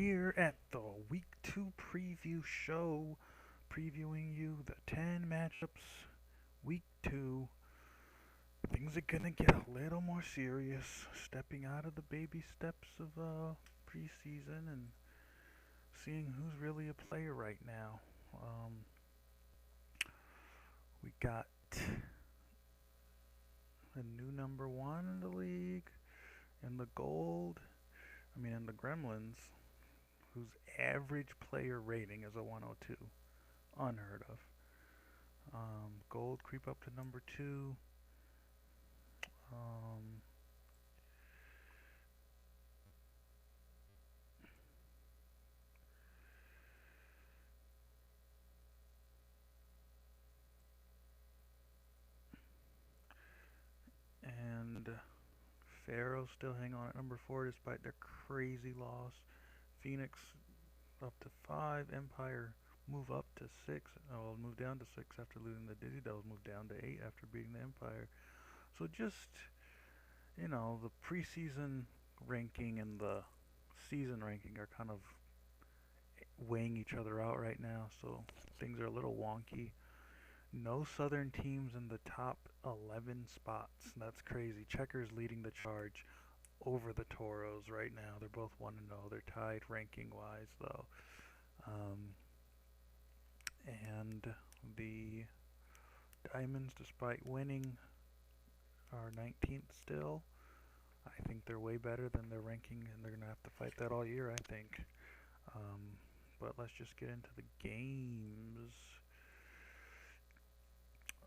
here at the Week 2 preview show, previewing you the 10 matchups, Week 2. Things are gonna get a little more serious, stepping out of the baby steps of preseason and seeing who's really a player right now. We got a new number one in the league, in the in the Gremlins, whose average player rating is a 102. Unheard of. Gold creep up to number two. Um, and Pharaohs still hang on at number four despite their crazy loss. Phoenix up to five. Empire move up to six. Oh, move down to six after losing the Dizzy Devils. Move down to eight after beating the Empire. So just the preseason ranking and the season ranking are kind of weighing each other out right now. So things are a little wonky. No Southern teams in the top 11 spots. That's crazy. Checkers leading the charge over the Toros right now. They're both 1-0. They're tied ranking wise though. And the Diamonds, despite winning, are 19th still. I think they're way better than their ranking, and they're going to have to fight that all year, I think. But let's just get into the games.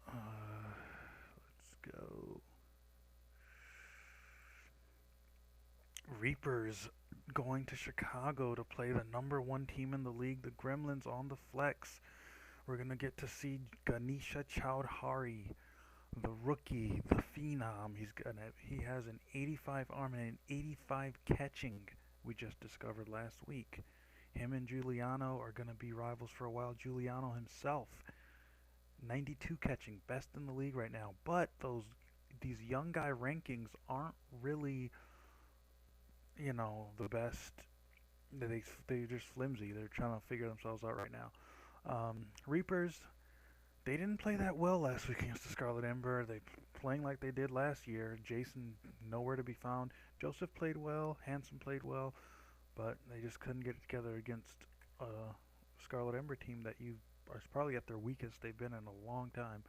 Let's go. Reapers going to Chicago to play the number one team in the league, the Gremlins, on the flex. We're going to get to see Ganesha Chowdhury, the rookie, the phenom. He has an 85 arm and an 85 catching, we just discovered last week. Him and Giuliano are going to be rivals for a while. Giuliano himself, 92 catching, best in the league right now. But these young guy rankings aren't really, the best. They're just flimsy. They're trying to figure themselves out right now. Reapers, they didn't play that well last week against the Scarlet Ember. They playing like they did last year. Jason nowhere to be found. Joseph played well. Hanson played well, but they just couldn't get it together against a Scarlet Ember team that are probably at their weakest they've been in a long time.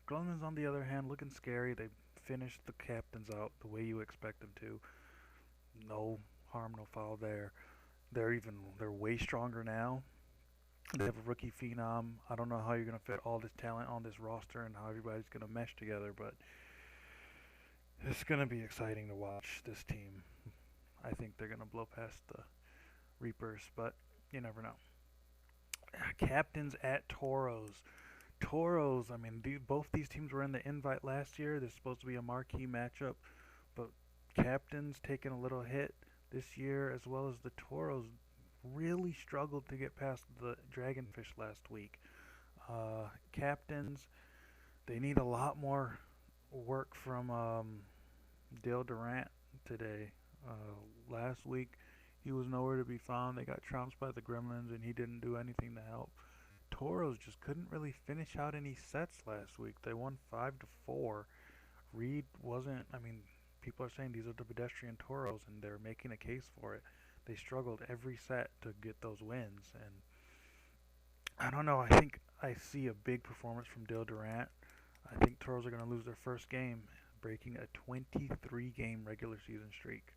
Gremlins, on the other hand, looking scary. They finished the captains out the way you expect them to. No harm, no foul there. They're way stronger now. They have a rookie phenom. I don't know how you're going to fit all this talent on this roster and how everybody's going to mesh together, but it's going to be exciting to watch this team. I think they're going to blow past the Reapers, but you never know. Captains at Toros. Toros, both these teams were in the invite last year. This is supposed to be a marquee matchup, but Captains taking a little hit this year, as well as the Toros really struggled to get past the dragonfish last week. Captains, they need a lot more work from Dale Durant today. Last week, he was nowhere to be found. They got trounced by the Gremlins, and he didn't do anything to help. Toros just couldn't really finish out any sets last week. They won 5-4. Reed wasn't. People are saying these are the pedestrian Toros, and they're making a case for it. They struggled every set to get those wins, and I don't know. I think I see a big performance from Dale Durant. I think Toros are going to lose their first game, breaking a 23-game regular season streak.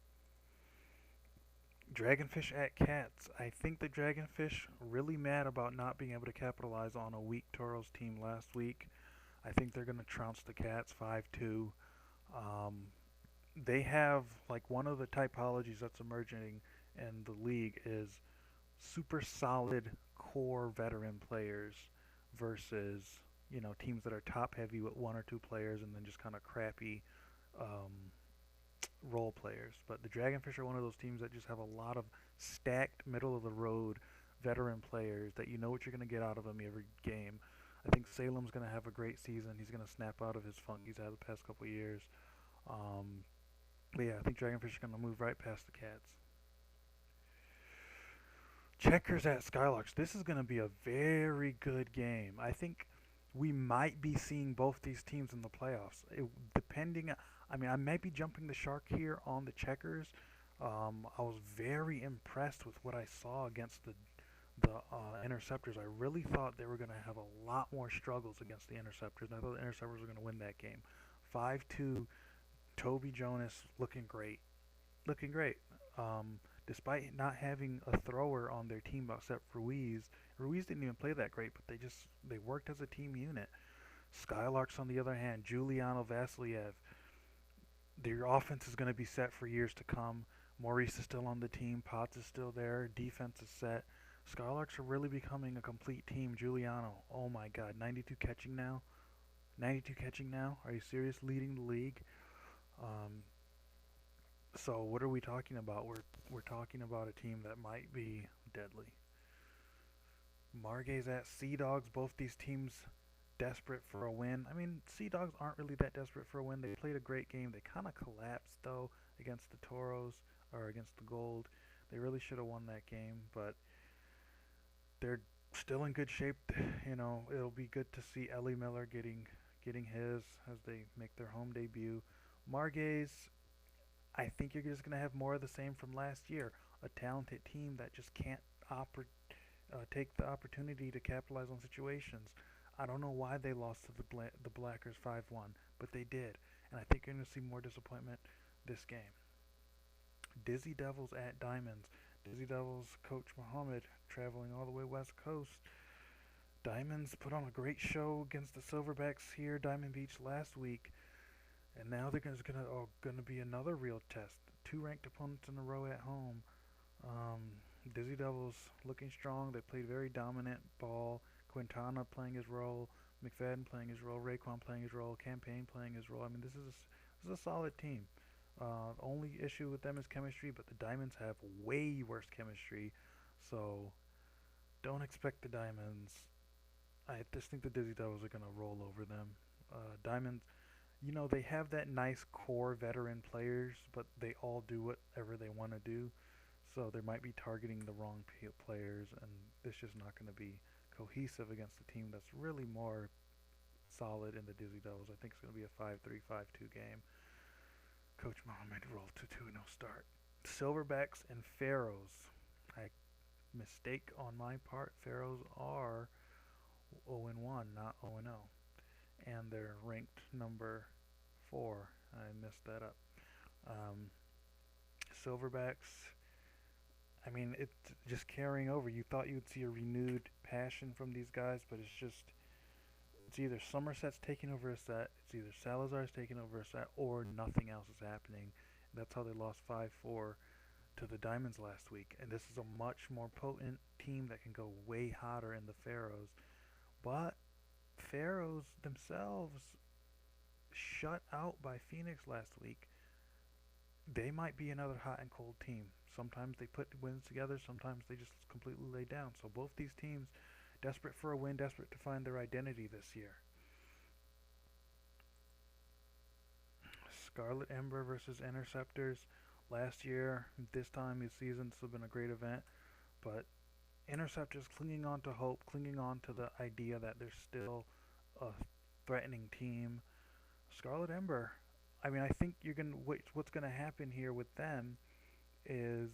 Dragonfish at Cats. I think the Dragonfish really mad about not being able to capitalize on a weak Toros team last week. I think they're going to trounce the Cats 5-2. They have, one of the typologies that's emerging in the league is super solid core veteran players versus teams that are top heavy with one or two players and then just kind of crappy role players. But the Dragonfish are one of those teams that just have a lot of stacked middle of the road veteran players that you know what you're going to get out of them every game. I think Salem's going to have a great season. He's going to snap out of his funk he's had the past couple of years. But yeah, I think Dragonfish are going to move right past the Cats. Checkers at skylocks. This is going to be a very good game. I think we might be seeing both these teams in the playoffs. Depending, I mean, I might be jumping the shark here on the checkers. I was very impressed with what I saw against the Interceptors. I really thought they were going to have a lot more struggles against the Interceptors. And I thought the Interceptors were going to win that game. 5-2, Toby Jonas looking great. Looking great. Despite not having a thrower on their team except Ruiz. Ruiz didn't even play that great, but they worked as a team unit. Skylarks, on the other hand, Giuliano Vasiliev. Their offense is going to be set for years to come. Maurice is still on the team. Potts is still there. Defense is set. Skylarks are really becoming a complete team. Giuliano, oh my God, 92 catching now. 92 catching now. Are you serious? Leading the league. Um, so what are we talking about? We're talking about a team that might be deadly. Margays at seadogs. Both these teams desperate for a win. I mean, seadogs aren't really that desperate for a win. They played a great game. They kind of collapsed though against the Toros or against the Gold. They really should have won that game, but they're still in good shape. You know, it'll be good to see Ellie Miller getting his as they make their home debut. Margays, I think you're just going to have more of the same from last year. A talented team that just can't take the opportunity to capitalize on situations. I don't know why they lost to the Blackers 5-1, but they did. And I think you're going to see more disappointment this game. Dizzy Devils at Diamonds. Dizzy Devils coach Muhammad traveling all the way west coast. Diamonds put on a great show against the Silverbacks here, Diamond Beach, last week. And now they're going to be another real test. 2 ranked opponents in a row at home. Dizzy Devils looking strong. They played very dominant ball. Quintana playing his role. McFadden playing his role. Raekwon playing his role. Campaign playing his role. I mean, this is a solid team. Only issue with them is chemistry, but the Diamonds have way worse chemistry. So don't expect the Diamonds. I just think the Dizzy Devils are going to roll over them. Diamonds, you know, they have that nice core veteran players, but they all do whatever they want to do. So they might be targeting the wrong players, and it's just not going to be cohesive against a team that's really more solid in the Dizzy Devils. I think it's going to be a 5-3, 5-2 game. Coach Mohammed rolled to 2-0 start. Silverbacks and Pharaohs. Mistake on my part. Pharaohs are 0-1, not 0-0. And they're ranked number 4. I messed that up. Silverbacks, I mean, it's just carrying over. You thought you would see a renewed passion from these guys, but it's either Somerset's taking over a set, it's either Salazar's taking over a set, or nothing else is happening. That's how they lost 5-4 to the Diamonds last week. And this is a much more potent team that can go way hotter in the Pharaohs. But Pharaohs themselves shut out by Phoenix last week. They might be another hot and cold team. Sometimes they put wins together, sometimes they just completely lay down. So both these teams desperate for a win, desperate to find their identity this year. Scarlet Ember versus Interceptors. Last year, this time of the season, this has been a great event. But Interceptors clinging on to hope, clinging on to the idea that they're still a threatening team. Scarlet Ember, I mean, I think what's going to happen here with them is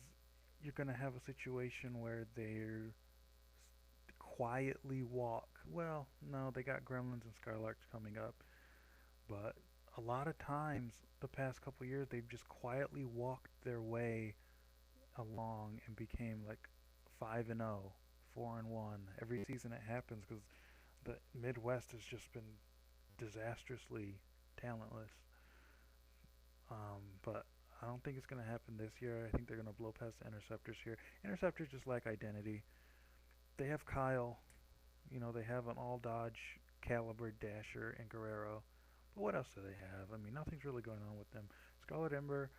you're going to have a situation where they're quietly walk. Well, no, they got Gremlins and Skylarks coming up, but a lot of times the past couple years they've just quietly walked their way along and became like 5-0, 4-1. Every season it happens because the Midwest has just been disastrously talentless. But I don't think it's going to happen this year. I think they're going to blow past the Interceptors here. Interceptors just lack identity. They have Kyle. You know, they have an all-dodge caliber dasher and Guerrero. But what else do they have? I mean, nothing's really going on with them. Scarlet Ember,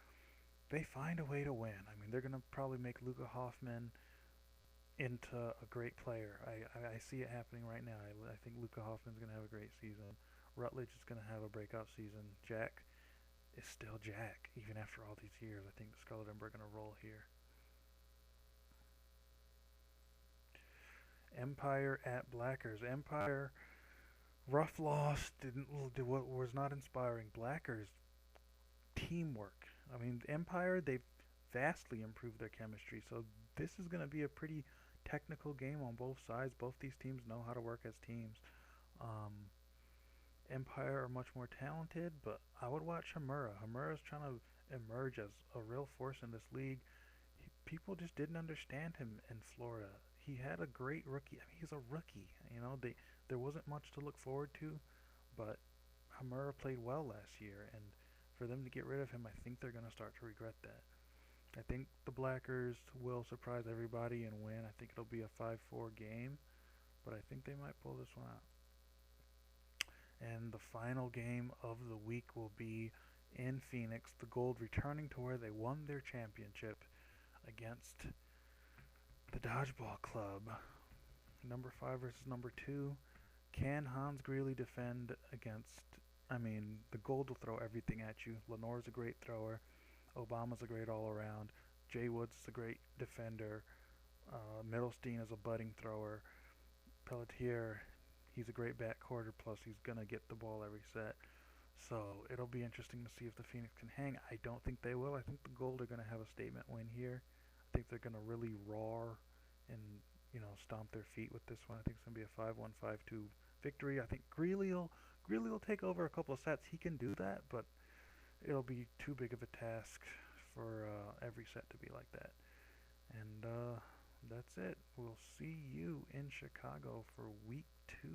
they find a way to win. I mean, they're going to probably make Luca Hoffman into a great player. I see it happening right now. I think Luca Hoffman's going to have a great season. Rutledge is going to have a breakout season. Jack is still Jack, even after all these years. I think the Scarlet Ember are going to roll here. Empire at Blackers. Empire, rough loss, didn't do what was not inspiring. Blackers, teamwork. I mean, Empire, they've vastly improved their chemistry, so this is going to be a pretty technical game on both sides. Both these teams know how to work as teams. Um, Empire are much more talented, but I would watch Hamura. Hamura's trying to emerge as a real force in this league. People just didn't understand him in Florida. He had a great rookie. I mean, he's a rookie. There wasn't much to look forward to, but Hamura played well last year, and for them to get rid of him, I think they're going to start to regret that. I think the Blackers will surprise everybody and win. I think it'll be a 5-4 game, but I think they might pull this one out. And the final game of the week will be in Phoenix, the Gold returning to where they won their championship against the Dodgeball Club. Number 5 versus number 2. Can Hans Greeley defend against... the Gold will throw everything at you. Lenore's a great thrower. Obama's a great all-around. Jay Woods is a great defender. Middlestein is a budding thrower. Pelletier, he's a great backcourter, plus he's going to get the ball every set. So it'll be interesting to see if the Phoenix can hang. I don't think they will. I think the Gold are going to have a statement win here. I think they're going to really roar and, stomp their feet with this one. I think it's going to be a 5-1, 5-2 victory. I think Greeley will take over a couple of sets. He can do that, but it'll be too big of a task for every set to be like that. And that's it. We'll see you in Chicago for week 2.